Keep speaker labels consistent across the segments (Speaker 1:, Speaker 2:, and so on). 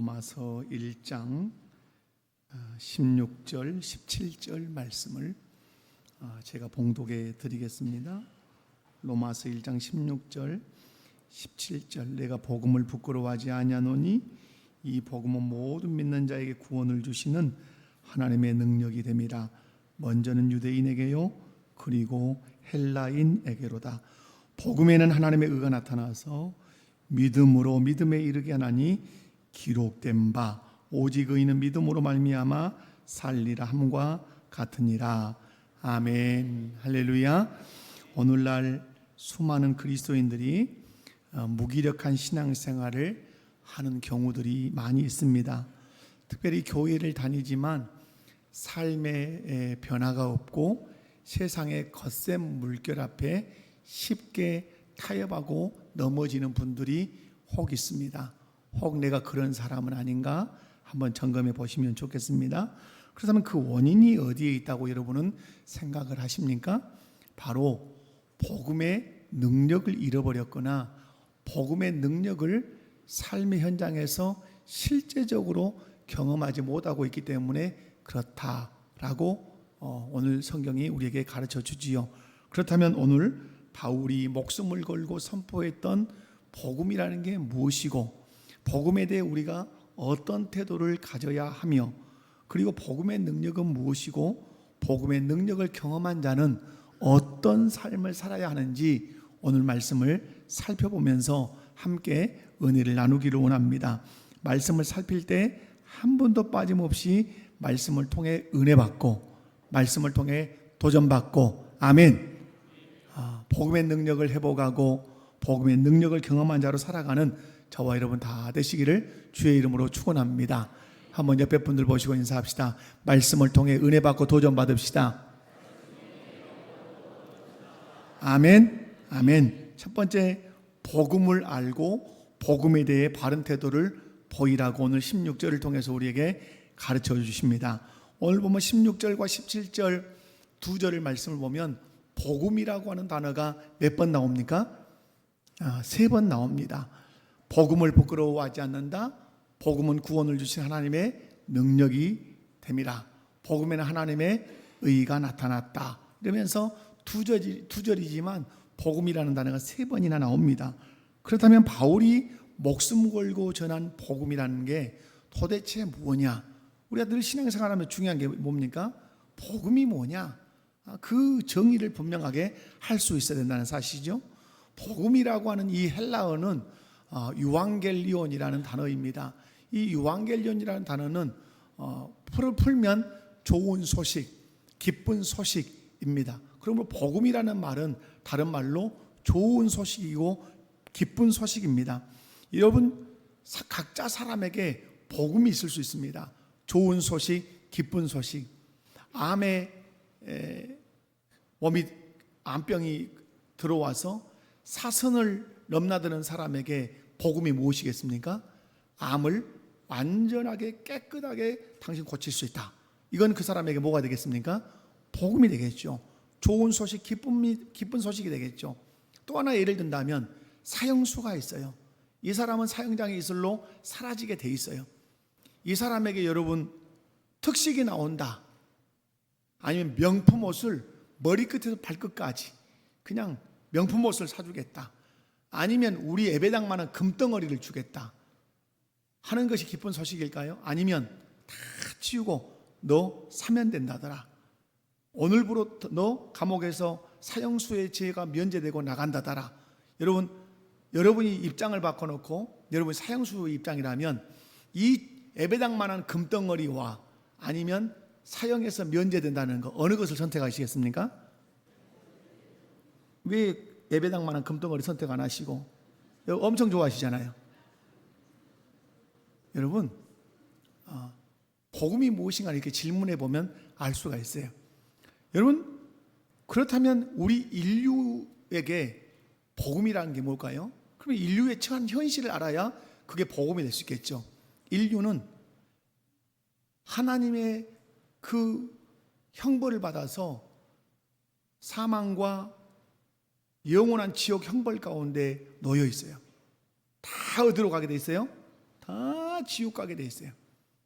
Speaker 1: 로마서 1장 16절, 17절 말씀을 제가 봉독해 드리겠습니다. 로마서 1장 16절, 17절. 내가 복음을 부끄러워하지 아니하노니 이 복음은 모든 믿는 자에게 구원을 주시는 하나님의 능력이 됨이라. 먼저는 유대인에게요 그리고 헬라인에게로다. 복음에는 하나님의 의가 나타나서 믿음으로 믿음에 이르게 하나니 기록된 바 오직 의인은 믿음으로 말미암아 살리라 함과 같으니라. 아멘. 할렐루야. 오늘날 수많은 그리스도인들이 무기력한 신앙생활을 하는 경우들이 많이 있습니다. 특별히 교회를 다니지만 삶의 변화가 없고 세상의 거센 물결 앞에 쉽게 타협하고 넘어지는 분들이 혹 있습니다. 혹 내가 그런 사람은 아닌가 한번 점검해 보시면 좋겠습니다. 그렇다면 그 원인이 어디에 있다고 여러분은 생각을 하십니까? 바로 복음의 능력을 잃어버렸거나 복음의 능력을 삶의 현장에서 실제적으로 경험하지 못하고 있기 때문에 그렇다라고 오늘 성경이 우리에게 가르쳐 주지요. 그렇다면 오늘 바울이 목숨을 걸고 선포했던 복음이라는 게 무엇이고 복음에 대해 우리가 어떤 태도를 가져야 하며 그리고 복음의 능력은 무엇이고 복음의 능력을 경험한 자는 어떤 삶을 살아야 하는지 오늘 말씀을 살펴보면서 함께 은혜를 나누기를 원합니다. 말씀을 살필 때 한 번도 빠짐없이 말씀을 통해 은혜 받고 말씀을 통해 도전받고 아멘. 복음의 능력을 회복하고 복음의 능력을 경험한 자로 살아가는 저와 여러분 다 되시기를 주의 이름으로 축원합니다. 한번 옆에 분들 보시고 인사합시다. 말씀을 통해 은혜 받고 도전 받읍시다. 아멘. 아멘. 첫 번째, 복음을 알고 복음에 대해 바른 태도를 보이라고 오늘 16절을 통해서 우리에게 가르쳐 주십니다. 오늘 보면 16절과 17절 두 절의 말씀을 보면 복음이라고 하는 단어가 몇 번 나옵니까? 3번 나옵니다. 복음을 부끄러워하지 않는다. 복음은 구원을 주신 하나님의 능력이 됨이라. 복음에는 하나님의 의가 나타났다. 이러면서 두 절이지만 복음이라는 단어가 3번이나 나옵니다. 그렇다면 바울이 목숨 걸고 전한 복음이라는 게 도대체 뭐냐? 우리가 늘 신앙생활하면 중요한 게 뭡니까? 복음이 뭐냐? 그 정의를 분명하게 할 수 있어야 된다는 사실이죠. 복음이라고 하는 이 헬라어는 유앙겔리온이라는 단어입니다. 이 유앙겔리온이라는 단어는 풀면 좋은 소식, 기쁜 소식입니다. 그러므로 복음이라는 말은 다른 말로 좋은 소식이고 기쁜 소식입니다. 여러분 각자 사람에게 복음이 있을 수 있습니다. 좋은 소식, 기쁜 소식. 암병이 들어와서 사선을 넘나드는 사람에게 복음이 무엇이겠습니까? 암을 완전하게 깨끗하게 당신 고칠 수 있다. 이건 그 사람에게 뭐가 되겠습니까? 복음이 되겠죠. 좋은 소식, 기쁜 소식이 되겠죠. 또 하나 예를 든다면 사형수가 있어요. 이 사람은 사형장에 있을로 사라지게 돼 있어요. 이 사람에게 여러분 특식이 나온다. 아니면 명품 옷을 머리끝에서 발끝까지 그냥 명품 옷을 사주겠다. 아니면 우리 예배당만한 금덩어리를 주겠다 하는 것이 기쁜 소식일까요? 아니면 다 치우고 너 사면 된다더라. 오늘부로 너 감옥에서 사형수의 죄가 면제되고 나간다더라. 여러분이 입장을 바꿔놓고 여러분이 사형수의 입장이라면 이 예배당만한 금덩어리와 아니면 사형에서 면제된다는 거 어느 것을 선택하시겠습니까? 왜 예배당만한 금덩어리 선택 안 하시고 엄청 좋아하시잖아요. 여러분 복음이 무엇인가 이렇게 질문해 보면 알 수가 있어요. 여러분 그렇다면 우리 인류에게 복음이라는 게 뭘까요? 그러면 인류의 처한 현실을 알아야 그게 복음이 될 수 있겠죠. 인류는 하나님의 그 형벌을 받아서 사망과 영원한 지옥 형벌 가운데 놓여 있어요. 다 어디로 가게 돼 있어요? 다 지옥 가게 돼 있어요.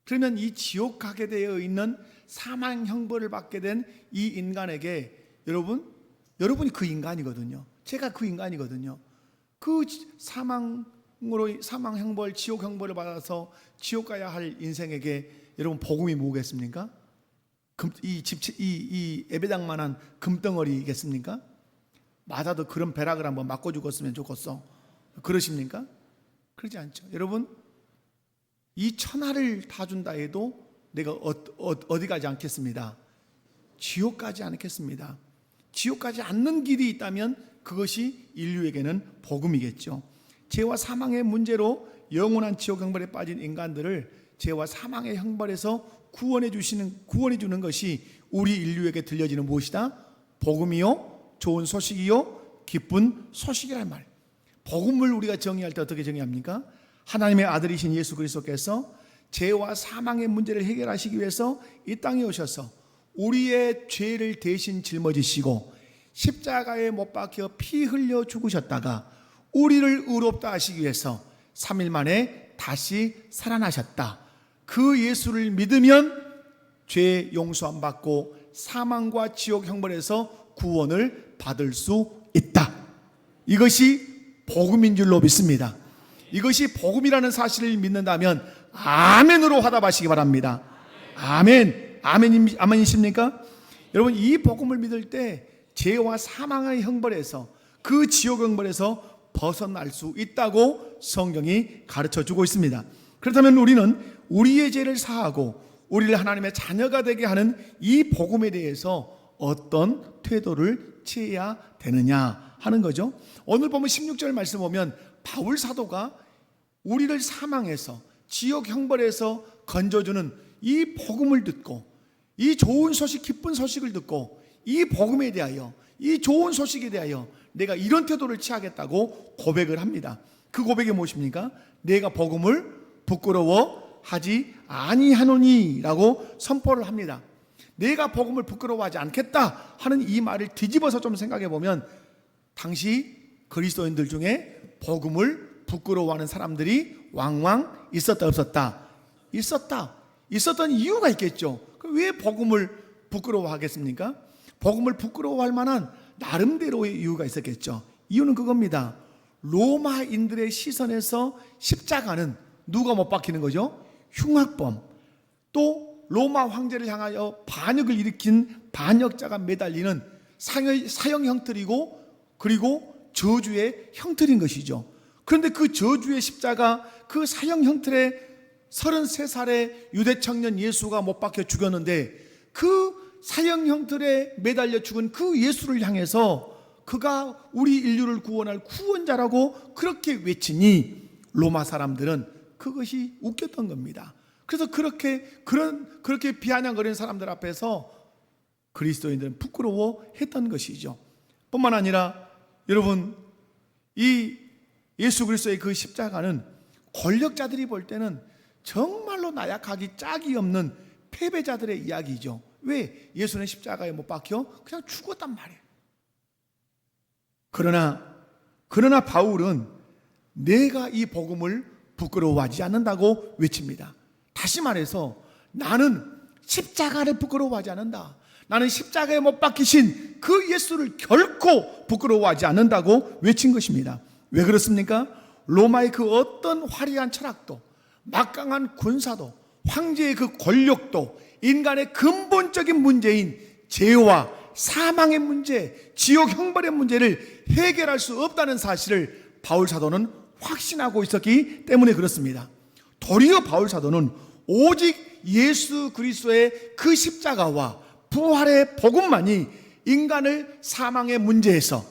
Speaker 1: 그러면 이 지옥 가게 되어 있는 사망 형벌을 받게 된 이 인간에게 여러분이 그 인간이거든요. 제가 그 인간이거든요. 그 사망 형벌, 지옥 형벌을 받아서 지옥 가야 할 인생에게 여러분 복음이 뭐겠습니까? 이 에베당만한 금덩어리겠습니까? 맞아도 그런 배락을 한번 맞고 죽었으면 좋겠어. 그러십니까? 그러지 않죠. 여러분, 이 천하를 다 준다 해도 내가 어디 가지 않겠습니다. 지옥 가지 않겠습니다. 지옥 가지 않는 길이 있다면 그것이 인류에게는 복음이겠죠. 죄와 사망의 문제로 영원한 지옥 형벌에 빠진 인간들을 죄와 사망의 형벌에서 구원해 주는 것이 우리 인류에게 들려지는 무엇이다? 복음이요, 좋은 소식이요, 기쁜 소식이란 말. 복음을 우리가 정의할 때 어떻게 정의합니까? 하나님의 아들이신 예수 그리스도께서 죄와 사망의 문제를 해결하시기 위해서 이 땅에 오셔서 우리의 죄를 대신 짊어지시고 십자가에 못 박혀 피 흘려 죽으셨다가 우리를 의롭다 하시기 위해서 3일 만에 다시 살아나셨다. 그 예수를 믿으면 죄 용서함 받고 사망과 지옥 형벌에서 구원을 받을 수 있다. 이것이 복음인 줄로 믿습니다. 이것이 복음이라는 사실을 믿는다면 아멘으로 화답하시기 바랍니다. 아멘. 아멘이십니까? 여러분, 이 복음을 믿을 때 죄와 사망의 형벌에서, 그 지옥 형벌에서 벗어날 수 있다고 성경이 가르쳐 주고 있습니다. 그렇다면 우리는 우리의 죄를 사하고 우리를 하나님의 자녀가 되게 하는 이 복음에 대해서 어떤 태도를 취해야 되느냐 하는 거죠. 오늘 보면 16절 말씀 보면 바울 사도가 우리를 사망에서 지옥 형벌에서 건져주는 이 복음을 듣고, 이 좋은 소식, 기쁜 소식을 듣고, 이 복음에 대하여, 이 좋은 소식에 대하여 내가 이런 태도를 취하겠다고 고백을 합니다. 그 고백이 무엇입니까? 내가 복음을 부끄러워하지 아니하노니 라고 선포를 합니다. 내가 복음을 부끄러워하지 않겠다 하는 이 말을 뒤집어서 좀 생각해 보면, 당시 그리스도인들 중에 복음을 부끄러워하는 사람들이 왕왕 있었다 없었다? 있었다. 있었던 이유가 있겠죠. 왜 복음을 부끄러워하겠습니까? 복음을 부끄러워할 만한 나름대로의 이유가 있었겠죠. 이유는 그겁니다. 로마인들의 시선에서 십자가는 누가 못 박히는 거죠? 흉악범, 또 로마 황제를 향하여 반역을 일으킨 반역자가 매달리는 사형 형틀이고, 그리고 저주의 형틀인 것이죠. 그런데 그 저주의 십자가, 그 사형 형틀에 33살의 유대 청년 예수가 못 박혀 죽였는데, 그 사형 형틀에 매달려 죽은 그 예수를 향해서 그가 우리 인류를 구원할 구원자라고 그렇게 외치니 로마 사람들은 그것이 웃겼던 겁니다. 그래서 그렇게 비아냥거리는 사람들 앞에서 그리스도인들은 부끄러워했던 것이죠. 뿐만 아니라 여러분, 이 예수 그리스도의 그 십자가는 권력자들이 볼 때는 정말로 나약하기 짝이 없는 패배자들의 이야기죠. 왜? 예수는 십자가에 못 박혀 그냥 죽었단 말이에요. 그러나 바울은 내가 이 복음을 부끄러워하지 않는다고 외칩니다. 다시 말해서 나는 십자가를 부끄러워하지 않는다. 나는 십자가에 못 박히신 그 예수를 결코 부끄러워하지 않는다고 외친 것입니다. 왜 그렇습니까? 로마의 그 어떤 화려한 철학도, 막강한 군사도, 황제의 그 권력도 인간의 근본적인 문제인 죄와 사망의 문제, 지옥 형벌의 문제를 해결할 수 없다는 사실을 바울 사도는 확신하고 있었기 때문에 그렇습니다. 도리어 바울 사도는 오직 예수 그리스도의 그 십자가와 부활의 복음만이 인간을 사망의 문제에서,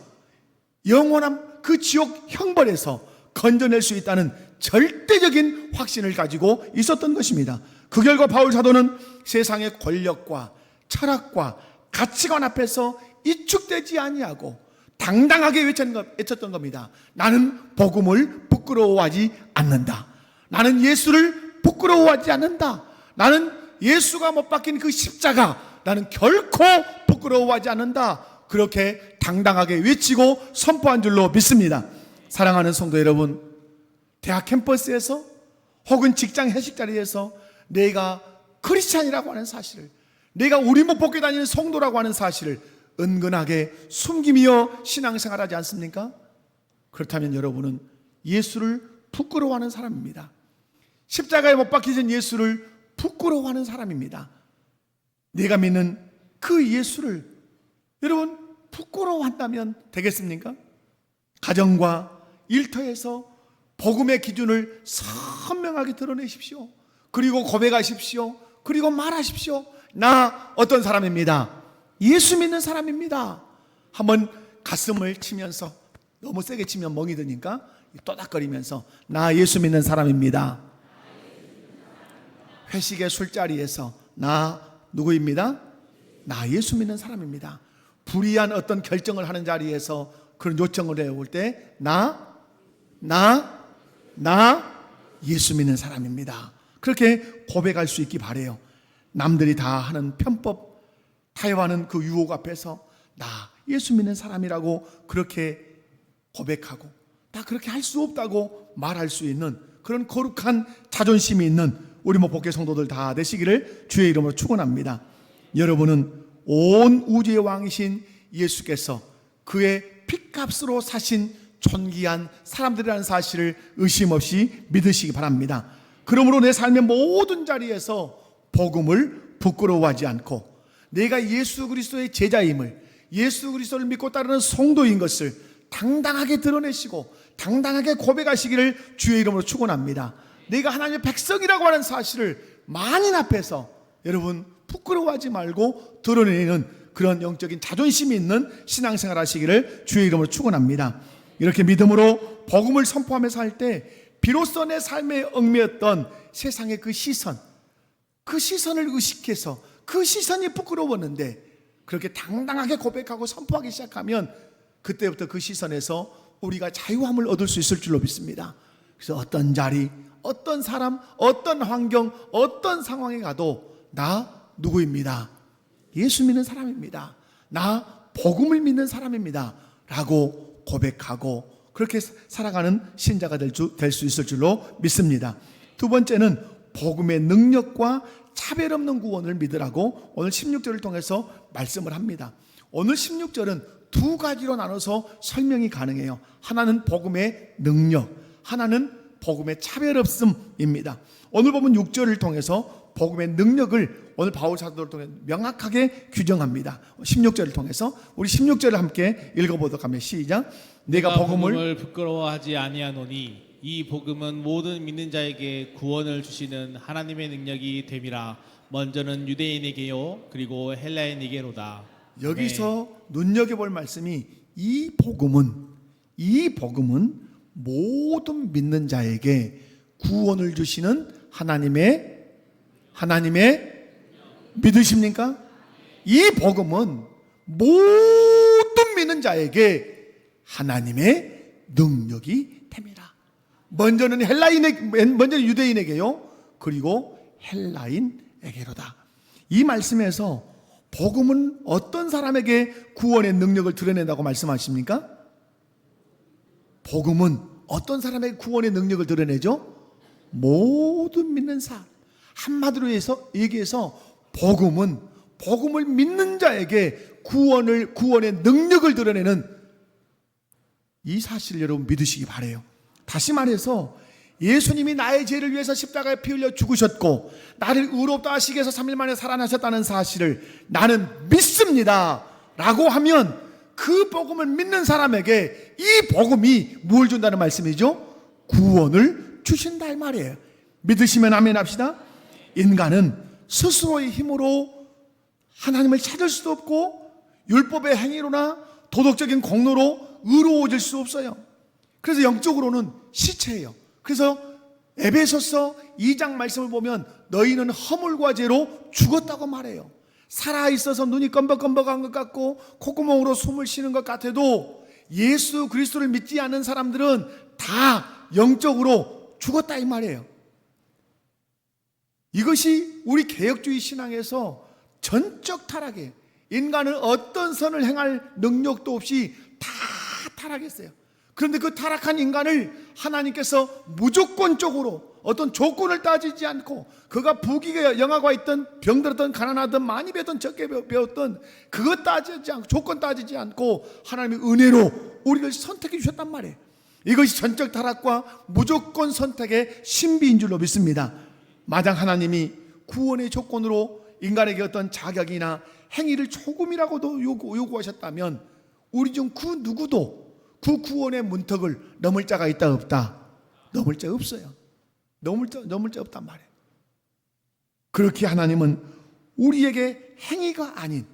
Speaker 1: 영원한 그 지옥 형벌에서 건져낼 수 있다는 절대적인 확신을 가지고 있었던 것입니다. 그 결과 바울 사도는 세상의 권력과 철학과 가치관 앞에서 이축되지 아니하고 당당하게 외쳤던 겁니다. 나는 복음을 부끄러워하지 않는다. 나는 예수를 부끄러워하지 않는다. 나는 예수가 못 박힌 그 십자가, 나는 결코 부끄러워하지 않는다. 그렇게 당당하게 외치고 선포한 줄로 믿습니다. 사랑하는 성도 여러분, 대학 캠퍼스에서 혹은 직장 회식 자리에서 내가 크리스찬이라고 하는 사실을, 내가 우리목 복교 다니는 성도라고 하는 사실을 은근하게 숨기며 신앙생활하지 않습니까? 그렇다면 여러분은 예수를 부끄러워하는 사람입니다. 십자가에 못 박히신 예수를 부끄러워하는 사람입니다. 내가 믿는 그 예수를 여러분 부끄러워한다면 되겠습니까? 가정과 일터에서 복음의 기준을 선명하게 드러내십시오. 그리고 고백하십시오. 그리고 말하십시오. 나 어떤 사람입니다. 예수 믿는 사람입니다. 한번 가슴을 치면서, 너무 세게 치면 멍이 드니까 또닥거리면서 나 예수 믿는 사람입니다. 회식의 술자리에서 나 누구입니다? 나 예수 믿는 사람입니다. 불의한 어떤 결정을 하는 자리에서 그런 요청을 해올 때 나 예수 믿는 사람입니다. 그렇게 고백할 수 있기 바래요. 남들이 다 하는 편법, 타협하는 그 유혹 앞에서 나 예수 믿는 사람이라고 그렇게 고백하고, 다 그렇게 할 수 없다고 말할 수 있는 그런 거룩한 자존심이 있는 우리 복개 성도들 다 되시기를 주의 이름으로 축원합니다. 여러분은 온 우주의 왕이신 예수께서 그의 핏값으로 사신 존귀한 사람들이라는 사실을 의심 없이 믿으시기 바랍니다. 그러므로 내 삶의 모든 자리에서 복음을 부끄러워하지 않고, 내가 예수 그리스도의 제자임을, 예수 그리스도를 믿고 따르는 성도인 것을 당당하게 드러내시고 당당하게 고백하시기를 주의 이름으로 축원합니다. 내가 하나님의 백성이라고 하는 사실을 만인 앞에서 여러분 부끄러워하지 말고 드러내는 그런 영적인 자존심이 있는 신앙생활 하시기를 주의 이름으로 축원합니다. 이렇게 믿음으로 복음을 선포하면서 할 때 비로소 내 삶에 얽매였던 세상의 그 시선을 의식해서 그 시선이 부끄러웠는데 그렇게 당당하게 고백하고 선포하기 시작하면 그때부터 그 시선에서 우리가 자유함을 얻을 수 있을 줄로 믿습니다. 그래서 어떤 자리, 어떤 사람, 어떤 환경, 어떤 상황에 가도 나 누구입니다. 예수 믿는 사람입니다. 나 복음을 믿는 사람입니다. 라고 고백하고 그렇게 살아가는 신자가 될 수 있을 줄로 믿습니다. 두 번째는 복음의 능력과 차별 없는 구원을 믿으라고 오늘 16절을 통해서 말씀을 합니다. 오늘 16절은 두 가지로 나눠서 설명이 가능해요. 하나는 복음의 능력, 하나는 복음의 차별 없음입니다. 오늘 보면 6절을 통해서 복음의 능력을 오늘 바울 사도를 통해 명확하게 규정합니다. 16절을 통해서 우리 16절을 함께 읽어보도록 하면 시작. 내가 복음을
Speaker 2: 부끄러워하지 아니하노니 이 복음은 모든 믿는 자에게 구원을 주시는 하나님의 능력이 됨이라. 먼저는 유대인에게요 그리고 헬라인에게로다.
Speaker 1: 여기서 눈여겨볼 말씀이 이 복음은 모든 믿는 자에게 구원을 주시는 하나님의 믿으십니까? 이 복음은 모든 믿는 자에게 하나님의 능력이 됩니다. 먼저는 유대인에게요 그리고 헬라인에게로다. 이 말씀에서 복음은 어떤 사람에게 구원의 능력을 드러낸다고 말씀하십니까? 복음은 어떤 사람에게 구원의 능력을 드러내죠? 모든 믿는 사람. 한마디로 얘기해서 복음을 믿는 자에게 구원의 능력을 드러내는 이 사실을 여러분 믿으시기 바라요. 다시 말해서 예수님이 나의 죄를 위해서 십자가에 피 흘려 죽으셨고 나를 의롭다 하시기 위해서 3일 만에 살아나셨다는 사실을 나는 믿습니다 라고 하면 그 복음을 믿는 사람에게 이 복음이 뭘 준다는 말씀이죠? 구원을 주신다 이 말이에요. 믿으시면 아멘 합시다. 인간은 스스로의 힘으로 하나님을 찾을 수도 없고 율법의 행위로나 도덕적인 공로로 의로워질 수 없어요. 그래서 영적으로는 시체예요. 그래서 에베소서 2장 말씀을 보면 너희는 허물과 죄로 죽었다고 말해요. 살아있어서 눈이 껌벅껌벅한 것 같고 콧구멍으로 숨을 쉬는 것 같아도 예수 그리스도를 믿지 않는 사람들은 다 영적으로 죽었다 이 말이에요. 이것이 우리 개혁주의 신앙에서 전적 타락이에요. 인간은 어떤 선을 행할 능력도 없이 다 타락했어요. 그런데 그 타락한 인간을 하나님께서 무조건적으로 어떤 조건을 따지지 않고 그가 부귀가 영화가 있던 병들었던 가난하던 많이 배웠던 적게 배웠던 그것 따지지 않고 조건 따지지 않고 하나님의 은혜로 우리를 선택해 주셨단 말이에요. 이것이 전적 타락과 무조건 선택의 신비인 줄로 믿습니다. 마냥 하나님이 구원의 조건으로 인간에게 어떤 자격이나 행위를 조금이라고도 요구하셨다면 우리 중 그 누구도 그 구원의 문턱을 넘을 자가 있다 없다? 넘을 자 없어요. 넘을 자 없단 말이에요. 그렇게 하나님은 우리에게 행위가 아닌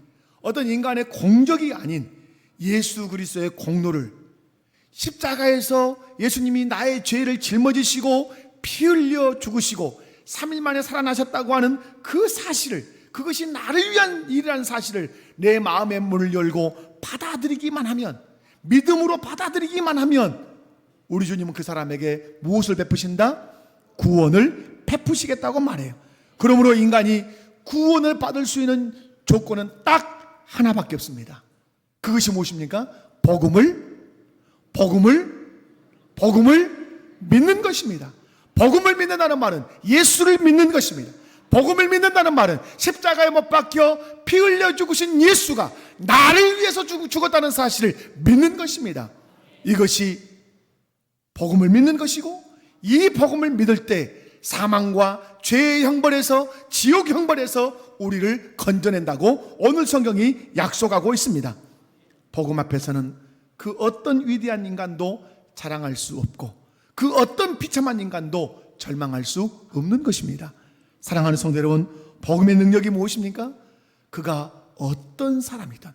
Speaker 1: 어떤 인간의 공적이 아닌 예수 그리스도의 공로를 십자가에서 예수님이 나의 죄를 짊어지시고 피 흘려 죽으시고 3일 만에 살아나셨다고 하는 그 사실을, 그것이 나를 위한 일이라는 사실을 내 마음의 문을 열고 받아들이기만 하면, 믿음으로 받아들이기만 하면 우리 주님은 그 사람에게 무엇을 베푸신다? 구원을 베푸시겠다고 말해요. 그러므로 인간이 구원을 받을 수 있는 조건은 딱 하나밖에 없습니다. 그것이 무엇입니까? 복음을 믿는 것입니다. 복음을 믿는다는 말은 예수를 믿는 것입니다. 복음을 믿는다는 말은 십자가에 못 박혀 피 흘려 죽으신 예수가 나를 위해서 죽었다는 사실을 믿는 것입니다. 이것이 복음을 믿는 것이고, 이 복음을 믿을 때 사망과 죄의 형벌에서, 지옥 형벌에서 우리를 건져낸다고 오늘 성경이 약속하고 있습니다. 복음 앞에서는 그 어떤 위대한 인간도 자랑할 수 없고 그 어떤 비참한 인간도 절망할 수 없는 것입니다. 사랑하는 성도 여러분, 복음의 능력이 무엇입니까? 그가 어떤 사람이든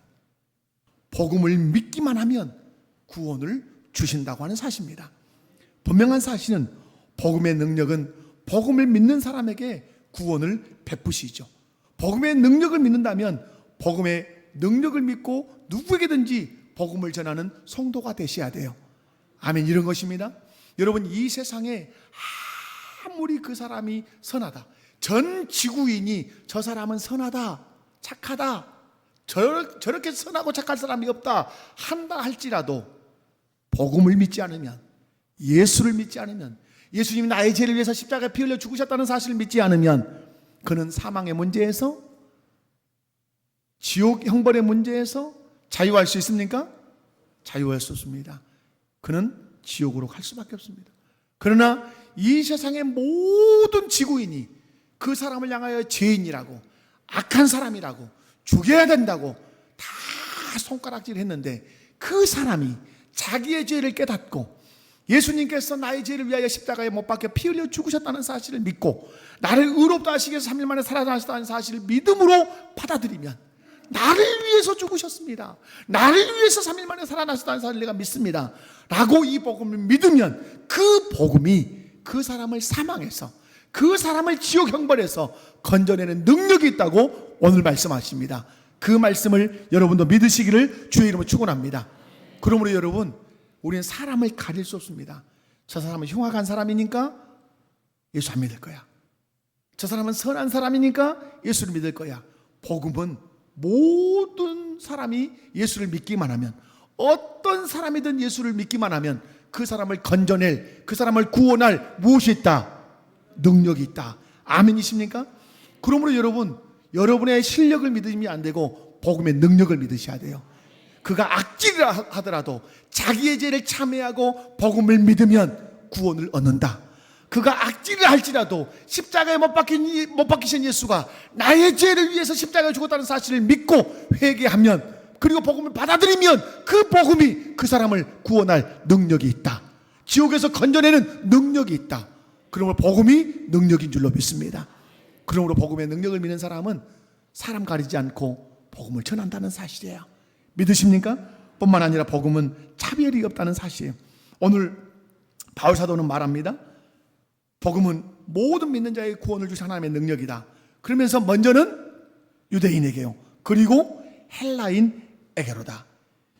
Speaker 1: 복음을 믿기만 하면 구원을 주신다고 하는 사실입니다. 분명한 사실은 복음의 능력은 복음을 믿는 사람에게 구원을 베푸시죠. 복음의 능력을 믿는다면 복음의 능력을 믿고 누구에게든지 복음을 전하는 성도가 되셔야 돼요. 아멘. 이런 것입니다. 여러분, 이 세상에 아무리 그 사람이 선하다, 전 지구인이 저 사람은 선하다, 착하다, 저렇게 선하고 착할 사람이 없다 한다 할지라도 복음을 믿지 않으면, 예수를 믿지 않으면, 예수님이 나의 죄를 위해서 십자가에 피 흘려 죽으셨다는 사실을 믿지 않으면 그는 사망의 문제에서, 지옥 형벌의 문제에서 자유할 수 있습니까? 자유할 수 없습니다. 그는 지옥으로 갈 수밖에 없습니다. 그러나 이 세상의 모든 지구인이 그 사람을 향하여 죄인이라고, 악한 사람이라고, 죽여야 된다고 다 손가락질을 했는데, 그 사람이 자기의 죄를 깨닫고 예수님께서 나의 죄를 위하여 십자가에 못 박혀 피 흘려 죽으셨다는 사실을 믿고 나를 의롭다 하시기 위해서 3일 만에 살아나셨다는 사실을 믿음으로 받아들이면, 나를 위해서 죽으셨습니다, 나를 위해서 3일 만에 살아나셨다는 사실을 내가 믿습니다 라고 이 복음을 믿으면 그 복음이 그 사람을 사망해서, 그 사람을 지옥 형벌에서 건져내는 능력이 있다고 오늘 말씀하십니다. 그 말씀을 여러분도 믿으시기를 주의 이름으로 축원합니다. 그러므로 여러분, 우리는 사람을 가릴 수 없습니다. 저 사람은 흉악한 사람이니까 예수 안 믿을 거야, 저 사람은 선한 사람이니까 예수를 믿을 거야. 복음은 모든 사람이 예수를 믿기만 하면, 어떤 사람이든 예수를 믿기만 하면 그 사람을 건져낼, 그 사람을 구원할 무엇이 있다? 능력이 있다. 아멘이십니까? 그러므로 여러분, 여러분의 실력을 믿으면 안 되고 복음의 능력을 믿으셔야 돼요. 그가 악질을 하더라도 자기의 죄를 참회하고 복음을 믿으면 구원을 얻는다. 그가 악질을 할지라도 십자가에 못 박히신 예수가 나의 죄를 위해서 십자가에 죽었다는 사실을 믿고 회개하면, 그리고 복음을 받아들이면 그 복음이 그 사람을 구원할 능력이 있다. 지옥에서 건져내는 능력이 있다. 그러므로 복음이 능력인 줄로 믿습니다. 그러므로 복음의 능력을 믿는 사람은 사람 가리지 않고 복음을 전한다는 사실이에요. 믿으십니까? 뿐만 아니라 복음은 차별이 없다는 사실이에요. 오늘 바울 사도는 말합니다. 복음은 모든 믿는 자의 구원을 주신 하나님의 능력이다. 그러면서 먼저는 유대인에게요, 그리고 헬라인에게로다.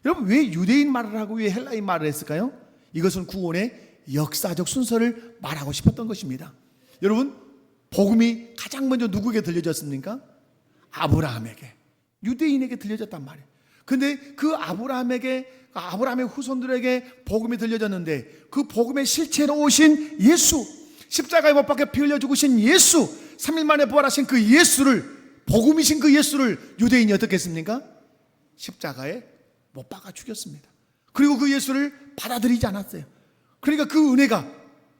Speaker 1: 여러분, 왜 유대인 말을 하고 왜 헬라인 말을 했을까요? 이것은 구원의 역사적 순서를 말하고 싶었던 것입니다. 여러분, 복음이 가장 먼저 누구에게 들려졌습니까? 아브라함에게, 유대인에게 들려졌단 말이에요. 근데 그 아브라함의 후손들에게 복음이 들려졌는데, 그 복음의 실체로 오신 예수, 십자가에 못 박혀 피 흘려 죽으신 예수, 3일 만에 부활하신 그 예수를, 복음이신 그 예수를 유대인이 어떻게 했습니까? 십자가에 못 박아 죽였습니다. 그리고 그 예수를 받아들이지 않았어요. 그러니까 그 은혜가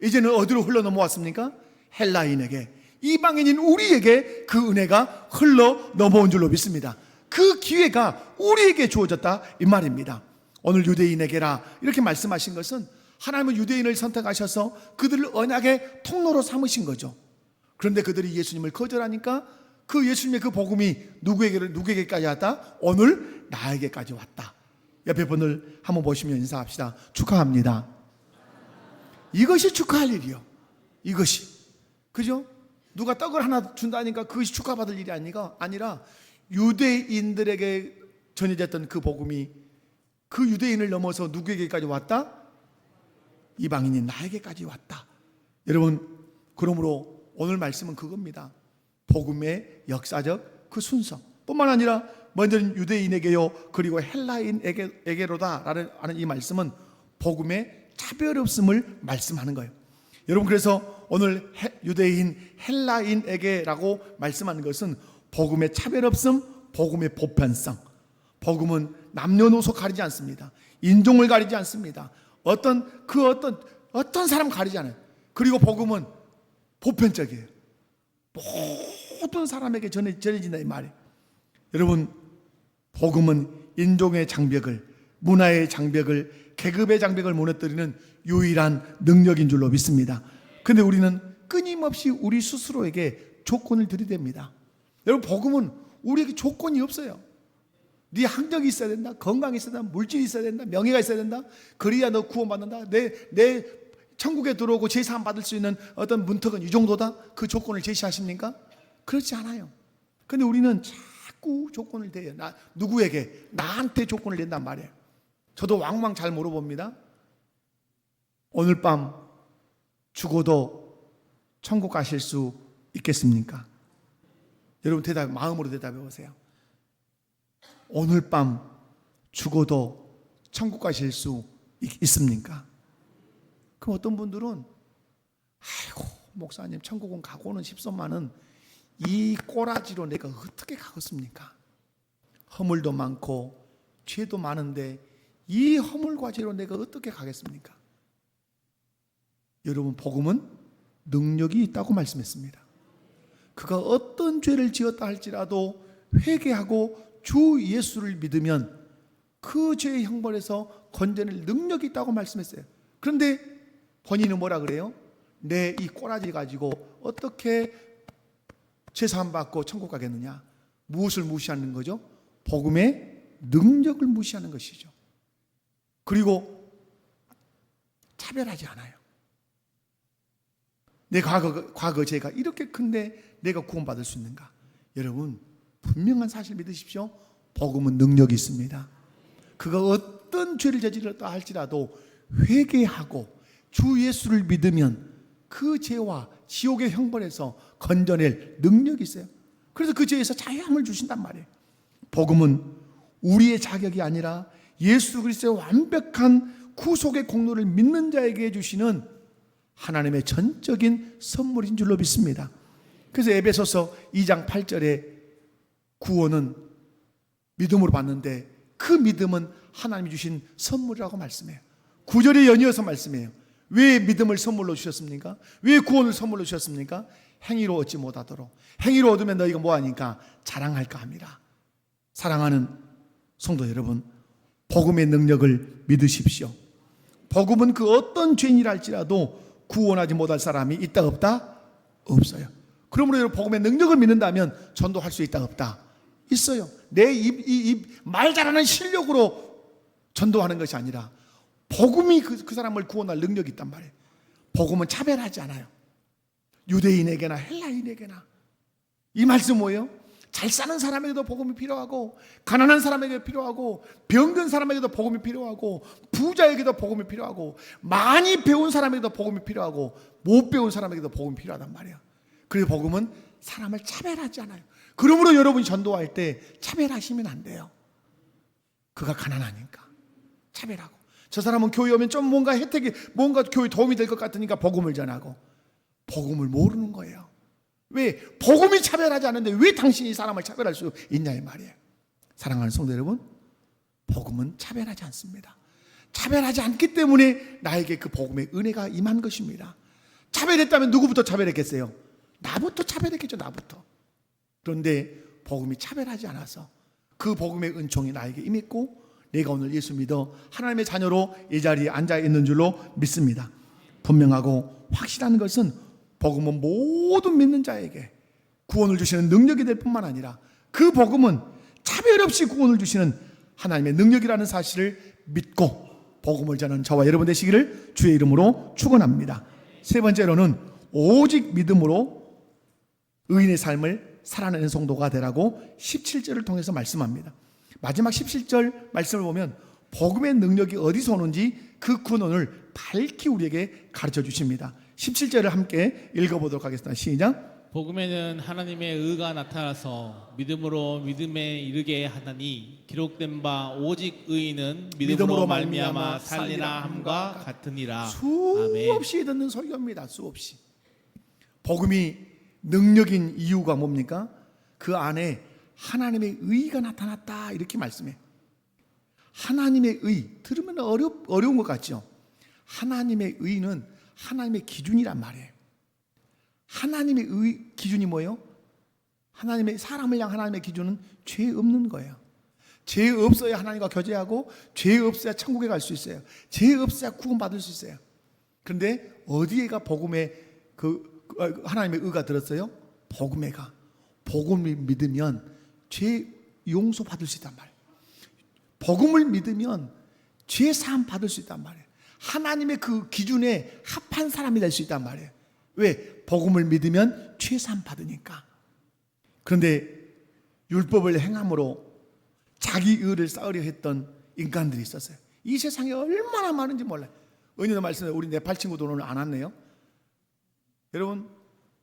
Speaker 1: 이제는 어디로 흘러 넘어왔습니까? 헬라인에게, 이방인인 우리에게 그 은혜가 흘러 넘어온 줄로 믿습니다. 그 기회가 우리에게 주어졌다 이 말입니다. 오늘 유대인에게라 이렇게 말씀하신 것은 하나님은 유대인을 선택하셔서 그들을 언약의 통로로 삼으신 거죠. 그런데 그들이 예수님을 거절하니까 그 예수님의 그 복음이 누구에게까지 왔다? 오늘 나에게까지 왔다. 옆에 분을 한번 보시면 인사합시다. 축하합니다. 이것이 축하할 일이요. 이것이. 그죠? 누가 떡을 하나 준다니까 그것이 축하받을 일이 아니라 유대인들에게 전해졌던 그 복음이 그 유대인을 넘어서 누구에게까지 왔다? 이방인인 나에게까지 왔다. 여러분, 그러므로 오늘 말씀은 그겁니다. 복음의 역사적 그 순서 뿐만 아니라 먼저는 유대인에게요 그리고 헬라인에게로다 라는 이 말씀은 복음의 차별 없음을 말씀하는 거예요. 여러분, 그래서 오늘 유대인 헬라인에게라고 말씀하는 것은 복음의 차별 없음, 복음의 보편성. 복음은 남녀노소 가리지 않습니다. 인종을 가리지 않습니다. 어떤 사람 가리지 않아요. 그리고 복음은 보편적이에요. 모든 사람에게 전해진다 이 말이에요. 여러분, 복음은 인종의 장벽을, 문화의 장벽을, 계급의 장벽을 무너뜨리는 유일한 능력인 줄로 믿습니다. 그런데 우리는 끊임없이 우리 스스로에게 조건을 들이댑니다. 여러분, 복음은 우리에게 조건이 없어요. 네 학력이 있어야 된다, 건강이 있어야 된다, 물질이 있어야 된다, 명예가 있어야 된다, 그래야 너 구원받는다, 내 천국에 들어오고 제사함 받을 수 있는 어떤 문턱은 이 정도다. 그 조건을 제시하십니까? 그렇지 않아요. 그런데 우리는 자꾸 조건을 대요. 누구에게? 나한테 조건을 낸단 말이에요. 저도 왕왕 잘 물어봅니다. 오늘 밤 죽어도 천국 가실 수 있겠습니까? 여러분, 마음으로 대답해 보세요. 오늘 밤 죽어도 천국 가실 수 있습니까? 그럼 어떤 분들은 아이고 목사님, 천국은 가고는 싶소만은 이 꼬라지로 내가 어떻게 가겠습니까? 허물도 많고 죄도 많은데 이 허물과지로 내가 어떻게 가겠습니까? 여러분, 복음은 능력이 있다고 말씀했습니다. 그가 어떤 죄를 지었다 할지라도 회개하고 주 예수를 믿으면 그 죄의 형벌에서 건져낼 능력이 있다고 말씀했어요. 그런데 본인은 뭐라 그래요? 내 이 꼬라지 가지고 어떻게 제사함 받고 천국 가겠느냐? 무엇을 무시하는 거죠? 복음의 능력을 무시하는 것이죠. 그리고 차별하지 않아요. 내 과거 죄가 이렇게 큰데 내가 구원받을 수 있는가? 여러분, 분명한 사실 믿으십시오. 복음은 능력이 있습니다. 그가 어떤 죄를 저질렀다 할지라도 회개하고 주 예수를 믿으면 그 죄와 지옥의 형벌에서 건져낼 능력이 있어요. 그래서 그 죄에서 자유함을 주신단 말이에요. 복음은 우리의 자격이 아니라 예수 그리스도의 완벽한 구속의 공로를 믿는 자에게 주시는 하나님의 전적인 선물인 줄로 믿습니다. 그래서 에베소서 2장 8절에 구원은 믿음으로 받는데 그 믿음은 하나님이 주신 선물이라고 말씀해요. 9절에 연이어서 말씀해요. 왜 믿음을 선물로 주셨습니까? 왜 구원을 선물로 주셨습니까? 행위로 얻지 못하도록. 행위로 얻으면 너희가 뭐하니까? 자랑할까 합니다. 사랑하는 성도 여러분, 복음의 능력을 믿으십시오. 복음은 그 어떤 죄인이라 할지라도 구원하지 못할 사람이 있다 없다? 없어요. 그러므로 여러분, 복음의 능력을 믿는다면 전도할 수 있다 없다? 있어요. 내 말 잘하는 실력으로 전도하는 것이 아니라 복음이 그 사람을 구원할 능력이 있단 말이에요. 복음은 차별하지 않아요. 유대인에게나 헬라인에게나. 이 말씀 뭐예요? 잘 사는 사람에게도 복음이 필요하고, 가난한 사람에게도 필요하고, 병든 사람에게도 복음이 필요하고, 부자에게도 복음이 필요하고, 많이 배운 사람에게도 복음이 필요하고, 못 배운 사람에게도 복음이 필요하단 말이에요. 그래서 복음은 사람을 차별하지 않아요. 그러므로 여러분이 전도할 때 차별하시면 안 돼요. 그가 가난하니까 차별하고, 저 사람은 교회 오면 좀 뭔가 혜택이, 뭔가 교회 도움이 될 것 같으니까 복음을 전하고, 복음을 모르는 거예요. 왜? 복음이 차별하지 않는데 왜 당신이 사람을 차별할 수 있냐 이 말이에요. 사랑하는 성도 여러분, 복음은 차별하지 않습니다. 차별하지 않기 때문에 나에게 그 복음의 은혜가 임한 것입니다. 차별했다면 누구부터 차별했겠어요? 나부터 차별했겠죠. 나부터. 그런데 복음이 차별하지 않아서 그 복음의 은총이 나에게 임했고 내가 오늘 예수 믿어 하나님의 자녀로 이 자리에 앉아 있는 줄로 믿습니다. 분명하고 확실한 것은 복음은 모든 믿는 자에게 구원을 주시는 능력이 될 뿐만 아니라 그 복음은 차별 없이 구원을 주시는 하나님의 능력이라는 사실을 믿고 복음을 전하는 저와 여러분 되시기를 주의 이름으로 축원합니다. 세 번째로는 오직 믿음으로 의인의 삶을 살아내는 성도가 되라고 17절을 통해서 말씀합니다. 마지막 17절 말씀을 보면 복음의 능력이 어디서 오는지 그 근원을 밝히 우리에게 가르쳐 주십니다. 17절을 함께 읽어보도록 하겠습니다. 시작.
Speaker 2: 복음에는 하나님의 의가 나타나서 믿음으로 믿음에 이르게 하다니 기록된 바 오직 의인은 믿음으로 말미암아 살리라 함과 같으니라.
Speaker 1: 수없이 듣는 설교입니다. 수없이. 복음이 능력인 이유가 뭡니까? 그 안에 하나님의 의가 나타났다 이렇게 말씀해. 하나님의 의 들으면 어려운 것 같죠? 하나님의 의는 하나님의 기준이란 말이에요. 하나님의 의 기준이 뭐예요? 하나님의 사람을 향한 하나님의 기준은 죄 없는 거예요. 죄 없어야 하나님과 교제하고 죄 없어야 천국에 갈 수 있어요. 죄 없어야 구원받을 수 있어요. 그런데 어디에가 복음의 하나님의 의가 들었어요? 복음에가. 복음을 믿으면 죄 용서 받을 수 있단 말이에요. 복음을 믿으면 죄 사함 받을 수 있단 말이에요. 하나님의 그 기준에 합한 사람이 될 수 있단 말이에요. 왜? 복음을 믿으면 죄 사함 받으니까. 그런데 율법을 행함으로 자기 의를 쌓으려 했던 인간들이 있었어요. 이 세상에 얼마나 많은지 몰라요. 은혜도 말씀에 우리 네팔 친구들 오늘 안 왔네요. 여러분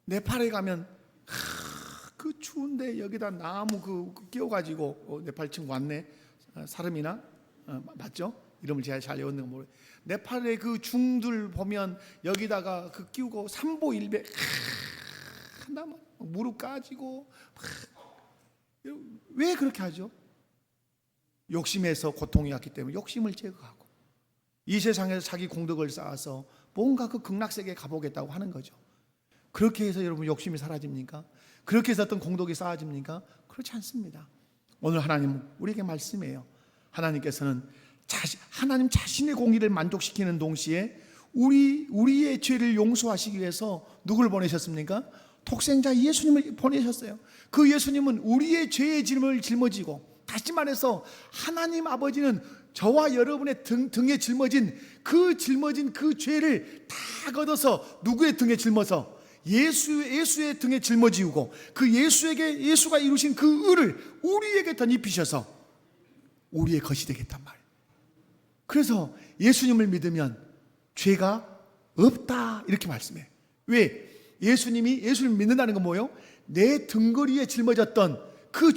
Speaker 1: 네팔에 가면 그 추운데 여기다 나무 끼워가지고 네팔 친구 왔네. 사람이나 맞죠? 이름을 제가 잘 외웠는 건 모르겠어요. 네팔의 그 중들 보면 여기다가 끼우고 삼보일배 한다면 무릎 까지고 왜 그렇게 하죠? 욕심에서 고통이 왔기 때문에 욕심을 제거하고 이 세상에서 자기 공덕을 쌓아서 뭔가 그 극락세계에 가보겠다고 하는 거죠. 그렇게 해서 여러분 욕심이 사라집니까? 그렇게 해서 어떤 공덕이 쌓아집니까? 그렇지 않습니다. 오늘 하나님 우리에게 말씀해요. 하나님께서는 하나님 자신의 공의를 만족시키는 동시에 우리의 죄를 용서하시기 위해서 누굴 보내셨습니까? 독생자 예수님을 보내셨어요. 그 예수님은 우리의 죄의 짐을 짊어지고, 다시 말해서 하나님 아버지는 저와 여러분의 등에 짊어진 그 죄를 다 걷어서 누구의 등에 짊어서 예수의 등에 짊어지고 그 예수가 이루신 그 의를 우리에게 덧입히셔서 우리의 것이 되겠단 말이에요. 그래서 예수님을 믿으면 죄가 없다 이렇게 말씀해요. 왜? 예수를 믿는다는 건 뭐예요? 내 등거리에 짊어졌던 그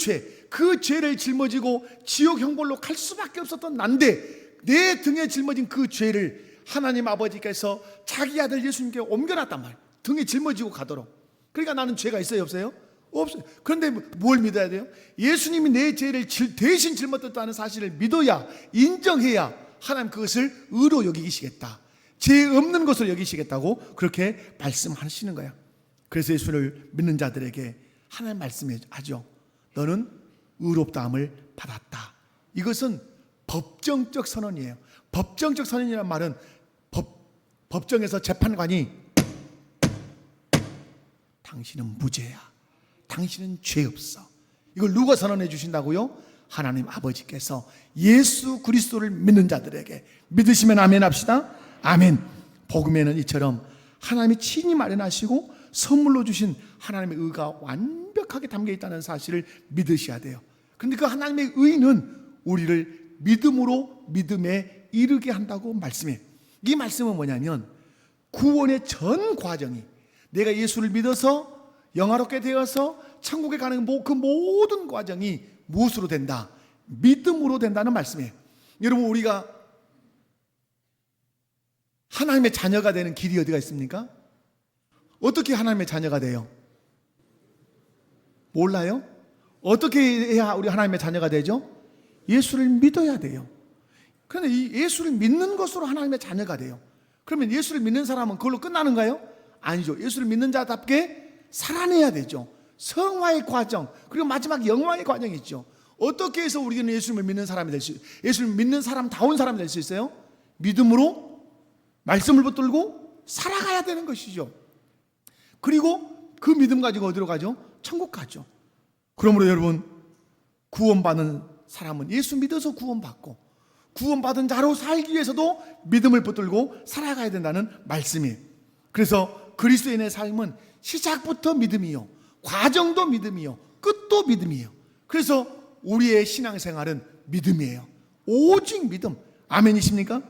Speaker 1: 죄를 짊어지고 지옥 형벌로 갈 수밖에 없었던 난데 내 등에 짊어진 그 죄를 하나님 아버지께서 자기 아들 예수님께 옮겨놨단 말이에요. 등에 짊어지고 가도록. 그러니까 나는 죄가 있어요 없어요? 없어요. 그런데 뭘 믿어야 돼요? 예수님이 내 죄를 대신 짊어졌다는 사실을 믿어야, 인정해야 하나님 그것을 의로 여기시겠다, 죄 없는 것으로 여기시겠다고 그렇게 말씀하시는 거야. 그래서 예수를 믿는 자들에게 하나님 말씀하죠. 너는 의롭다함을 받았다. 이것은 법정적 선언이에요. 법정적 선언이라는 말은 법정에서 재판관이 당신은 무죄야, 당신은 죄 없어, 이걸 누가 선언해 주신다고요? 하나님 아버지께서 예수 그리스도를 믿는 자들에게. 믿으시면 아멘 합시다. 아멘. 복음에는 이처럼 하나님이 친히 마련하시고 선물로 주신 하나님의 의가 완벽하게 담겨 있다는 사실을 믿으셔야 돼요. 그런데 그 하나님의 의는 우리를 믿음으로 믿음에 이르게 한다고 말씀해요. 이 말씀은 뭐냐면 구원의 전 과정이, 내가 예수를 믿어서 영화롭게 되어서 천국에 가는 그 모든 과정이 무엇으로 된다? 믿음으로 된다는 말씀이에요. 여러분, 우리가 하나님의 자녀가 되는 길이 어디가 있습니까? 어떻게 하나님의 자녀가 돼요? 몰라요? 어떻게 해야 우리 하나님의 자녀가 되죠? 예수를 믿어야 돼요. 그런데 이 예수를 믿는 것으로 하나님의 자녀가 돼요. 그러면 예수를 믿는 사람은 그걸로 끝나는가요? 아니죠. 예수를 믿는 자답게 살아내야 되죠. 성화의 과정, 그리고 마지막 영광의 과정이 있죠. 어떻게 해서 우리는 예수를 믿는 사람이 될 수 있어요? 예수를 믿는 사람다운 사람이 될 수 있어요? 믿음으로 말씀을 붙들고 살아가야 되는 것이죠. 그리고 그 믿음 가지고 어디로 가죠? 천국 가죠. 그러므로 여러분, 구원받는 사람은 예수 믿어서 구원받고, 구원받은 자로 살기 위해서도 믿음을 붙들고 살아가야 된다는 말씀이에요. 그래서 그리스도인의 삶은 시작부터 믿음이요, 과정도 믿음이요, 끝도 믿음이에요. 그래서 우리의 신앙생활은 믿음이에요. 오직 믿음. 아멘이십니까?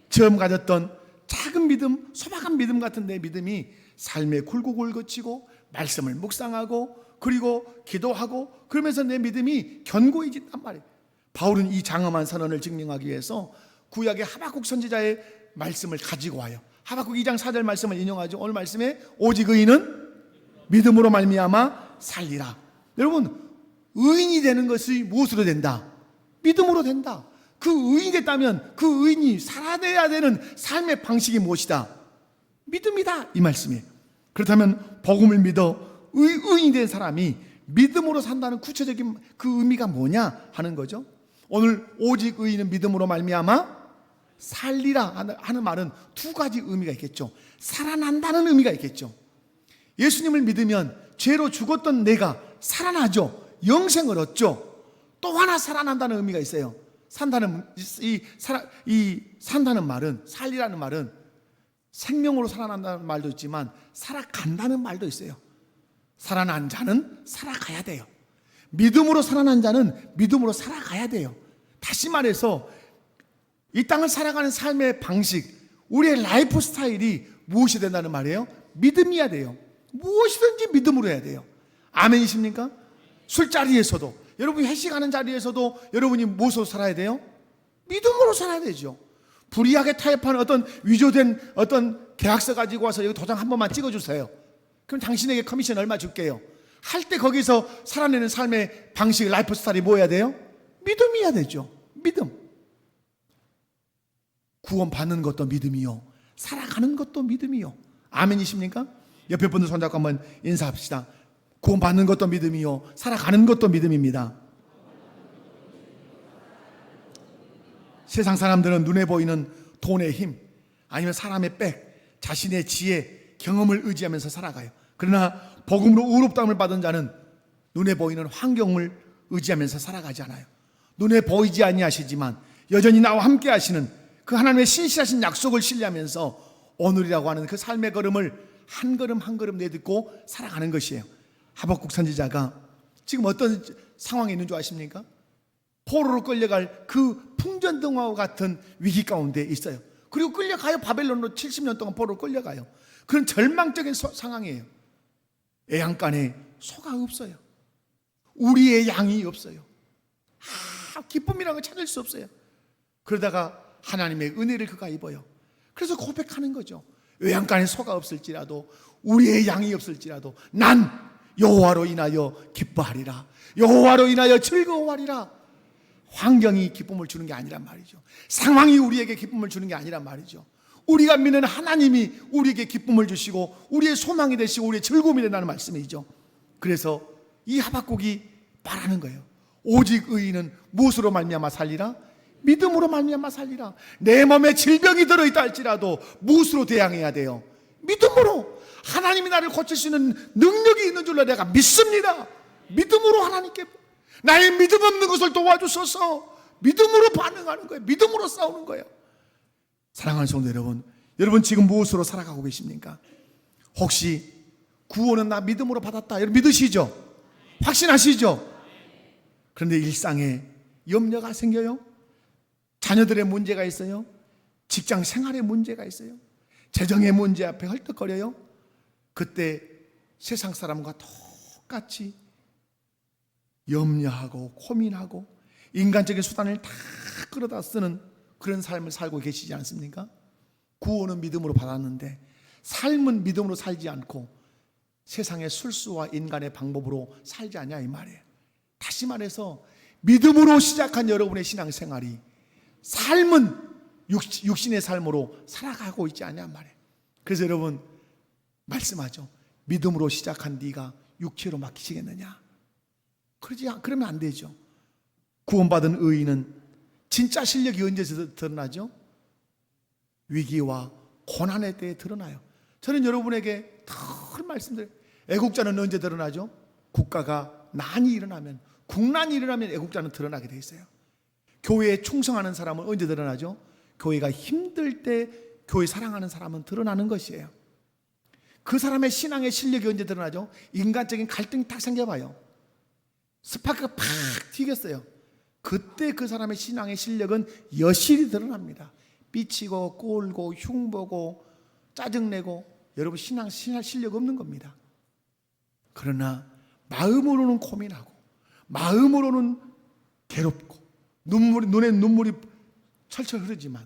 Speaker 1: 처음 가졌던 작은 믿음, 소박한 믿음 같은 내 믿음이 삶의 굴곡을 거치고 말씀을 묵상하고 그리고 기도하고 그러면서 내 믿음이 견고해진단 말이에요. 바울은 이 장엄한 선언을 증명하기 위해서 구약의 하박국 선지자의 말씀을 가지고 와요. 하박국 2장 4절 말씀을 인용하죠. 오늘 말씀에 오직 의인은 믿음으로 말미암아 살리라. 여러분, 의인이 되는 것이 무엇으로 된다? 믿음으로 된다. 그 의인이 됐다면 그 의인이 살아내야 되는 삶의 방식이 무엇이다? 믿음이다, 이 말씀이에요. 그렇다면 복음을 믿어 의인이 된 사람이 믿음으로 산다는 구체적인 그 의미가 뭐냐 하는 거죠. 오늘 오직 의인은 믿음으로 말미암아 살리라 하는 말은 두 가지 의미가 있겠죠. 살아난다는 의미가 있겠죠. 예수님을 믿으면 죄로 죽었던 내가 살아나죠. 영생을 얻죠. 또 하나 살아난다는 의미가 있어요. 산다는 말은, 살리라는 말은 생명으로 살아난다는 말도 있지만 살아간다는 말도 있어요. 살아난 자는 살아가야 돼요. 믿음으로 살아난 자는 믿음으로 살아가야 돼요. 다시 말해서 이 땅을 살아가는 삶의 방식, 우리의 라이프 스타일이 무엇이 된다는 말이에요? 믿음이어야 돼요. 무엇이든지 믿음으로 해야 돼요. 아멘이십니까? 술자리에서도, 여러분이 회식하는 자리에서도 여러분이 무엇으로 살아야 돼요? 믿음으로 살아야 되죠. 불이하게 타협하는 어떤 위조된 어떤 계약서 가지고 와서 여기 도장 한 번만 찍어주세요. 그럼 당신에게 커미션 얼마 줄게요. 할 때 거기서 살아내는 삶의 방식, 라이프 스타일이 뭐여야 돼요? 믿음이어야 되죠. 믿음. 구원 받는 것도 믿음이요, 살아가는 것도 믿음이요. 아멘이십니까? 옆에 분들 손잡고 한번 인사합시다. 구원 받는 것도 믿음이요, 살아가는 것도 믿음입니다. 세상 사람들은 눈에 보이는 돈의 힘, 아니면 사람의 빽, 자신의 지혜, 경험을 의지하면서 살아가요. 그러나 복음으로 의롭다함을 받은 자는 눈에 보이는 환경을 의지하면서 살아가지 않아요. 눈에 보이지 아니하시지만 여전히 나와 함께 하시는 그 하나님의 신실하신 약속을 신뢰하면서 오늘이라고 하는 그 삶의 걸음을 한 걸음 한 걸음 내딛고 살아가는 것이에요. 하박국 선지자가 지금 어떤 상황에 있는 줄 아십니까? 포로로 끌려갈 그 풍전등화와 같은 위기 가운데 있어요. 그리고 끌려가요. 바벨론으로 70년 동안 포로로 끌려가요. 그런 절망적인 상황이에요. 애양간에 소가 없어요. 우리의 양이 없어요. 기쁨이라는 걸 찾을 수 없어요. 그러다가 하나님의 은혜를 그가 입어요. 그래서 고백하는 거죠. 외양간에 소가 없을지라도, 우리의 양이 없을지라도 난 여호와로 인하여 기뻐하리라, 여호와로 인하여 즐거워하리라. 환경이 기쁨을 주는 게 아니란 말이죠. 상황이 우리에게 기쁨을 주는 게 아니란 말이죠. 우리가 믿는 하나님이 우리에게 기쁨을 주시고 우리의 소망이 되시고 우리의 즐거움이 된다는 말씀이죠. 그래서 이 하박국이 말하는 거예요. 오직 의인은 무엇으로 말미암아 살리라? 믿음으로 말미암아 살리라. 내 몸에 질병이 들어있다 할지라도 무엇으로 대항해야 돼요? 믿음으로. 하나님이 나를 고칠 수 있는 능력이 있는 줄로 내가 믿습니다. 믿음으로 하나님께 나의 믿음 없는 것을 도와주소서. 믿음으로 반응하는 거예요. 믿음으로 싸우는 거예요. 사랑하는 성도 여러분, 여러분 지금 무엇으로 살아가고 계십니까? 혹시 구원은 나 믿음으로 받았다, 여러분 믿으시죠? 확신하시죠? 그런데 일상에 염려가 생겨요. 자녀들의 문제가 있어요. 직장 생활의 문제가 있어요. 재정의 문제 앞에 헐떡거려요. 그때 세상 사람과 똑같이 염려하고 고민하고 인간적인 수단을 다 끌어다 쓰는 그런 삶을 살고 계시지 않습니까? 구원은 믿음으로 받았는데 삶은 믿음으로 살지 않고 세상의 술수와 인간의 방법으로 살지 않냐 이 말이에요. 다시 말해서 믿음으로 시작한 여러분의 신앙생활이 삶은 육신의 삶으로 살아가고 있지 않냐 말이에요. 그래서 여러분 말씀하죠. 믿음으로 시작한 네가 육체로 맡기시겠느냐? 그러면 안 되죠. 구원받은 의인은 진짜 실력이 언제 드러나죠? 위기와 고난의 때에 드러나요. 저는 여러분에게 늘 말씀드려요. 애국자는 언제 드러나죠? 국가가 난이 일어나면, 국난이 일어나면 애국자는 드러나게 돼 있어요. 교회에 충성하는 사람은 언제 드러나죠? 교회가 힘들 때 교회 사랑하는 사람은 드러나는 것이에요. 그 사람의 신앙의 실력이 언제 드러나죠? 인간적인 갈등이 딱 생겨봐요. 스파크가 팍 튀겼어요. 그때 그 사람의 신앙의 실력은 여실히 드러납니다. 삐치고 꼴고 흉보고 짜증내고 여러분 신앙 실력 없는 겁니다. 그러나 마음으로는 고민하고 마음으로는 괴롭고 눈에 눈물이 철철 흐르지만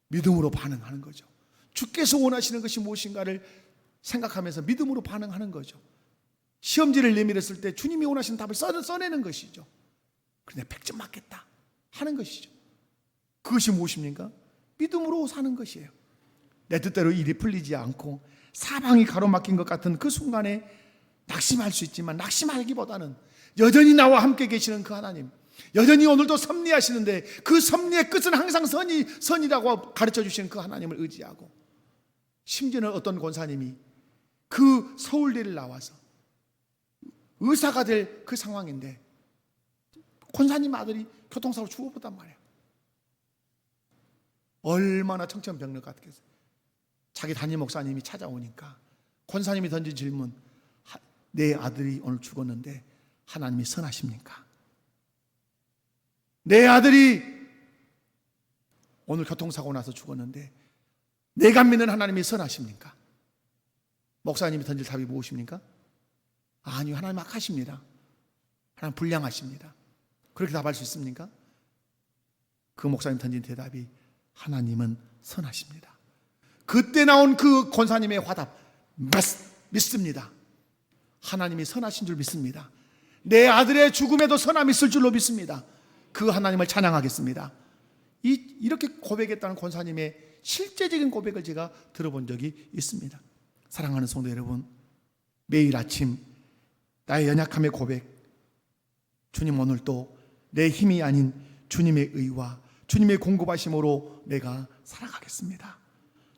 Speaker 1: 믿음으로 반응하는 거죠. 주께서 원하시는 것이 무엇인가를 생각하면서 믿음으로 반응하는 거죠. 시험지를 내밀었을 때 주님이 원하시는 답을 써내는 것이죠. 그런데 100점 맞겠다 하는 것이죠. 그것이 무엇입니까? 믿음으로 사는 것이에요. 내 뜻대로 일이 풀리지 않고 사방이 가로막힌 것 같은 그 순간에 낙심할 수 있지만 낙심하기보다는 여전히 나와 함께 계시는 그 하나님, 여전히 오늘도 섭리하시는데 그 섭리의 끝은 항상 선이라고 가르쳐 주시는 그 하나님을 의지하고, 심지어는 어떤 권사님이 그 서울대를 나와서 의사가 될 그 상황인데 권사님 아들이 교통사고로 죽어보단 말이에요. 얼마나 청천벽력 같겠어요. 자기 담임 목사님이 찾아오니까 권사님이 던진 질문, 내 아들이 오늘 죽었는데 하나님이 선하십니까? 내 아들이 오늘 교통사고 나서 죽었는데 내가 믿는 하나님이 선하십니까? 목사님이 던질 답이 무엇입니까? 아니요, 하나님 악하십니다. 하나님 불량하십니다. 그렇게 답할 수 있습니까? 그 목사님 던진 대답이 하나님은 선하십니다. 그때 나온 그 권사님의 화답, 믿습니다. 하나님이 선하신 줄 믿습니다. 내 아들의 죽음에도 선함이 있을 줄로 믿습니다. 그 하나님을 찬양하겠습니다. 이렇게 고백했다는 권사님의 실제적인 고백을 제가 들어본 적이 있습니다. 사랑하는 성도 여러분, 매일 아침 나의 연약함의 고백, 주님 오늘도 내 힘이 아닌 주님의 의와 주님의 공급하심으로 내가 살아가겠습니다.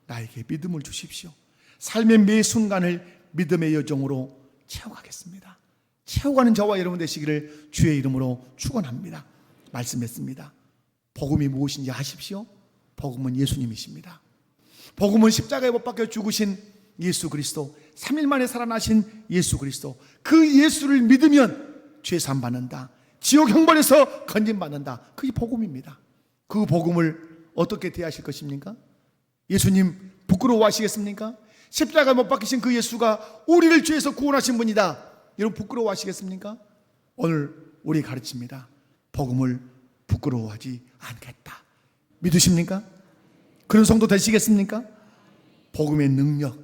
Speaker 1: 나에게 믿음을 주십시오. 삶의 매 순간을 믿음의 여정으로 채워가겠습니다. 채워가는 저와 여러분 되시기를 주의 이름으로 축원합니다. 말씀했습니다. 복음이 무엇인지 아십시오? 복음은 예수님이십니다. 복음은 십자가에 못 박혀 죽으신 예수 그리스도, 3일 만에 살아나신 예수 그리스도, 그 예수를 믿으면 죄 사함 받는다, 지옥 형벌에서 건진받는다. 그게 복음입니다. 그 복음을 어떻게 대하실 것입니까? 예수님 부끄러워하시겠습니까? 십자가에 못 박히신 그 예수가 우리를 죄에서 구원하신 분이다, 여러분 부끄러워하시겠습니까? 오늘 우리 가르칩니다. 복음을 부끄러워하지 않겠다. 믿으십니까? 그런 성도 되시겠습니까? 복음의 능력,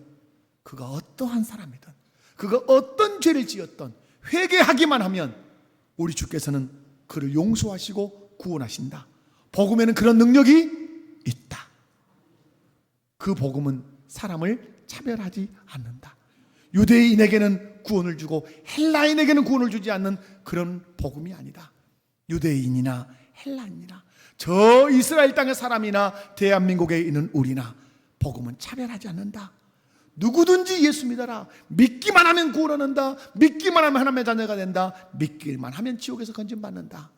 Speaker 1: 그가 어떠한 사람이든, 그가 어떤 죄를 지었던 회개하기만 하면 우리 주께서는 그를 용서하시고 구원하신다. 복음에는 그런 능력이 있다. 그 복음은 사람을 차별하지 않는다. 유대인에게는 구원을 주고 헬라인에게는 구원을 주지 않는 그런 복음이 아니다. 유대인이나 헬라인이나 저 이스라엘 땅의 사람이나 대한민국에 있는 우리나 복음은 차별하지 않는다. 누구든지 예수 믿어라. 믿기만 하면 구원 얻는다. 믿기만 하면 하나님의 자녀가 된다. 믿기만 하면 지옥에서 건진받는다.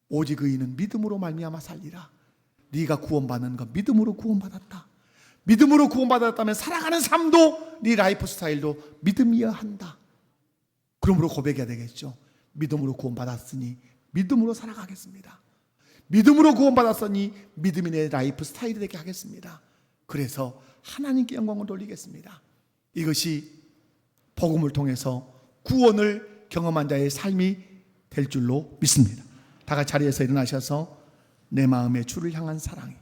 Speaker 1: 오직 의인은 믿음으로 말미암아 살리라. 네가 구원받는 건 믿음으로 구원받았다. 믿음으로 구원받았다면 살아가는 삶도 네 라이프 스타일도 믿음이어야 한다. 그러므로 고백해야 되겠죠. 믿음으로 구원받았으니 믿음으로 살아가겠습니다. 믿음으로 구원받았으니 믿음이 내 라이프 스타일이 되게 하겠습니다. 그래서 하나님께 영광을 돌리겠습니다. 이것이 복음을 통해서 구원을 경험한 자의 삶이 될 줄로 믿습니다. 다 같이 자리에서 일어나셔서 내 마음의 주를 향한 사랑이